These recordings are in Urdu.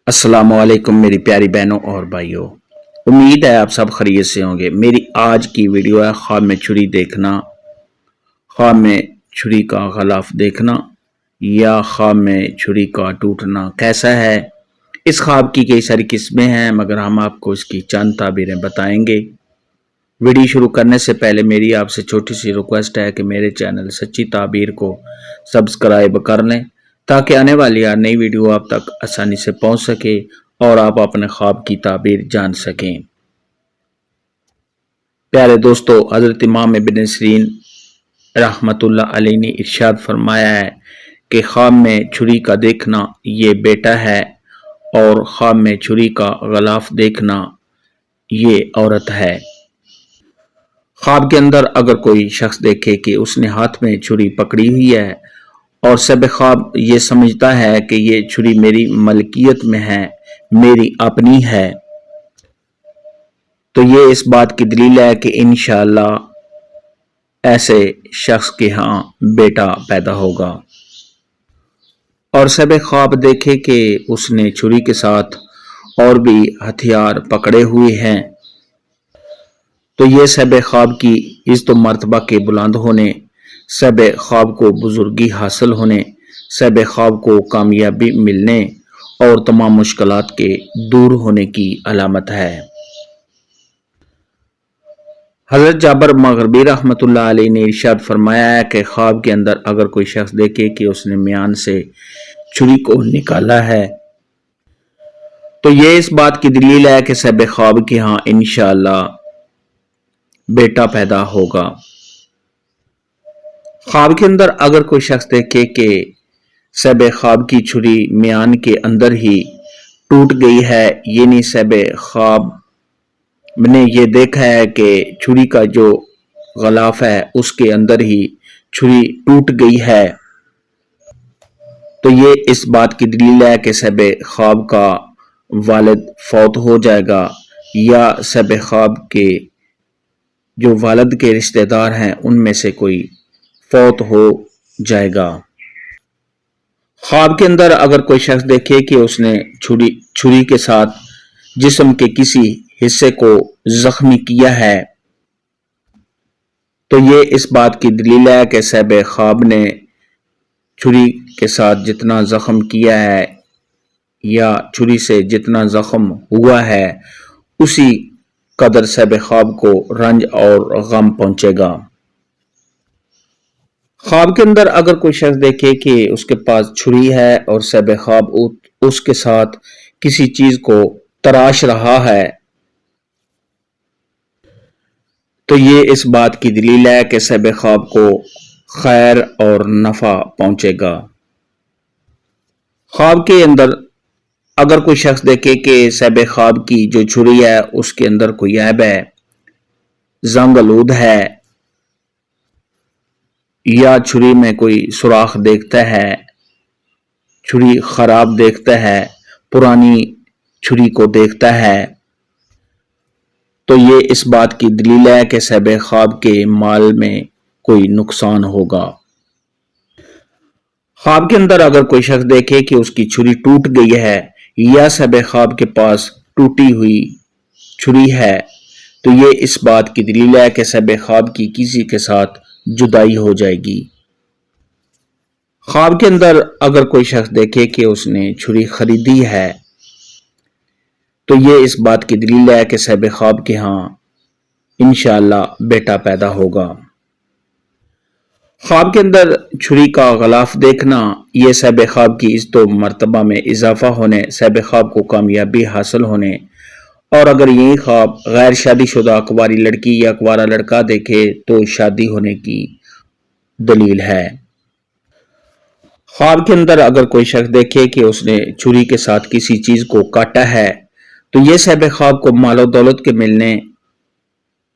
السلام علیکم میری پیاری بہنوں اور بھائیوں، امید ہے آپ سب خیریت سے ہوں گے۔ میری آج کی ویڈیو ہے خواب میں چھری دیکھنا، خواب میں چھری کا غلاف دیکھنا یا خواب میں چھری کا ٹوٹنا کیسا ہے۔ اس خواب کی کئی ساری قسمیں ہیں مگر ہم آپ کو اس کی چند تعبیریں بتائیں گے۔ ویڈیو شروع کرنے سے پہلے میری آپ سے چھوٹی سی ریکویسٹ ہے کہ میرے چینل سچی تعبیر کو سبسکرائب کر لیں تاکہ آنے والی ہر نئی ویڈیو آپ تک آسانی سے پہنچ سکے اور آپ اپنے خواب کی تعبیر جان سکیں۔ پیارے دوستو، حضرت امام ابن سیرین رحمت اللہ علیہ نے ارشاد فرمایا ہے کہ خواب میں چھری کا دیکھنا یہ بیٹا ہے اور خواب میں چھری کا غلاف دیکھنا یہ عورت ہے۔ خواب کے اندر اگر کوئی شخص دیکھے کہ اس نے ہاتھ میں چھری پکڑی ہوئی ہے اور سب خواب یہ سمجھتا ہے کہ یہ چھری میری ملکیت میں ہے، میری اپنی ہے، تو یہ اس بات کی دلیل ہے کہ انشاءاللہ ایسے شخص کے ہاں بیٹا پیدا ہوگا۔ اور سب خواب دیکھے کہ اس نے چھری کے ساتھ اور بھی ہتھیار پکڑے ہوئے ہیں، تو یہ سب خواب کی عزت و مرتبہ کے بلند ہونے، سب خواب کو بزرگی حاصل ہونے، سب خواب کو کامیابی ملنے اور تمام مشکلات کے دور ہونے کی علامت ہے۔ حضرت جابر مغربی رحمت اللہ علیہ نے ارشاد فرمایا ہے کہ خواب کے اندر اگر کوئی شخص دیکھے کہ اس نے میان سے چھری کو نکالا ہے تو یہ اس بات کی دلیل ہے کہ سب خواب کے ہاں انشاءاللہ بیٹا پیدا ہوگا۔ خواب کے اندر اگر کوئی شخص دیکھے کہ سب خواب کی چھری میان کے اندر ہی ٹوٹ گئی ہے، یعنی سب خواب نے یہ دیکھا ہے کہ چھری کا جو غلاف ہے اس کے اندر ہی چھری ٹوٹ گئی ہے، تو یہ اس بات کی دلیل ہے کہ سب خواب کا والد فوت ہو جائے گا یا سب خواب کے جو والد کے رشتہ دار ہیں ان میں سے کوئی فوت ہو جائے گا۔ خواب کے اندر اگر کوئی شخص دیکھے کہ اس نے چھری کے ساتھ جسم کے کسی حصے کو زخمی کیا ہے تو یہ اس بات کی دلیل ہے کہ سب خواب نے چھری کے ساتھ جتنا زخم کیا ہے یا چھری سے جتنا زخم ہوا ہے اسی قدر سب خواب کو رنج اور غم پہنچے گا۔ خواب کے اندر اگر کوئی شخص دیکھے کہ اس کے پاس چھری ہے اور سب خواب اس کے ساتھ کسی چیز کو تراش رہا ہے تو یہ اس بات کی دلیل ہے کہ سب خواب کو خیر اور نفع پہنچے گا۔ خواب کے اندر اگر کوئی شخص دیکھے کہ سب خواب کی جو چھری ہے اس کے اندر کوئی عیب ہے، زنگ آلود ہے یا چھری میں کوئی سوراخ دیکھتا ہے، چھری خراب دیکھتا ہے، پرانی چھری کو دیکھتا ہے، تو یہ اس بات کی دلیل ہے کہ سب خواب کے مال میں کوئی نقصان ہوگا۔ خواب کے اندر اگر کوئی شخص دیکھے کہ اس کی چھری ٹوٹ گئی ہے یا سب خواب کے پاس ٹوٹی ہوئی چھری ہے تو یہ اس بات کی دلیل ہے کہ سب خواب کی کسی کے ساتھ جدائی ہو جائے گی۔ خواب کے اندر اگر کوئی شخص دیکھے کہ اس نے چھری خریدی ہے تو یہ اس بات کی دلیل ہے کہ سب خواب کے ہاں انشاءاللہ بیٹا پیدا ہوگا۔ خواب کے اندر چھری کا غلاف دیکھنا یہ سب خواب کی عزت و مرتبہ میں اضافہ ہونے، سب خواب کو کامیابی حاصل ہونے، اور اگر یہی خواب غیر شادی شدہ کنواری لڑکی یا کنوارا لڑکا دیکھے تو شادی ہونے کی دلیل ہے۔ خواب کے اندر اگر کوئی شخص دیکھے کہ اس نے چھری کے ساتھ کسی چیز کو کاٹا ہے تو یہ سب خواب کو مال و دولت کے ملنے،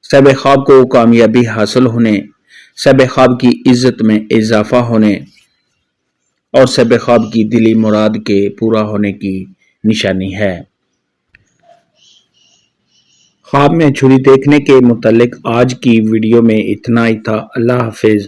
سب خواب کو کامیابی حاصل ہونے، سب خواب کی عزت میں اضافہ ہونے اور سب خواب کی دلی مراد کے پورا ہونے کی نشانی ہے۔ خواب میں چھری دیکھنے کے متعلق آج کی ویڈیو میں اتنا ہی تھا۔ اللہ حافظ۔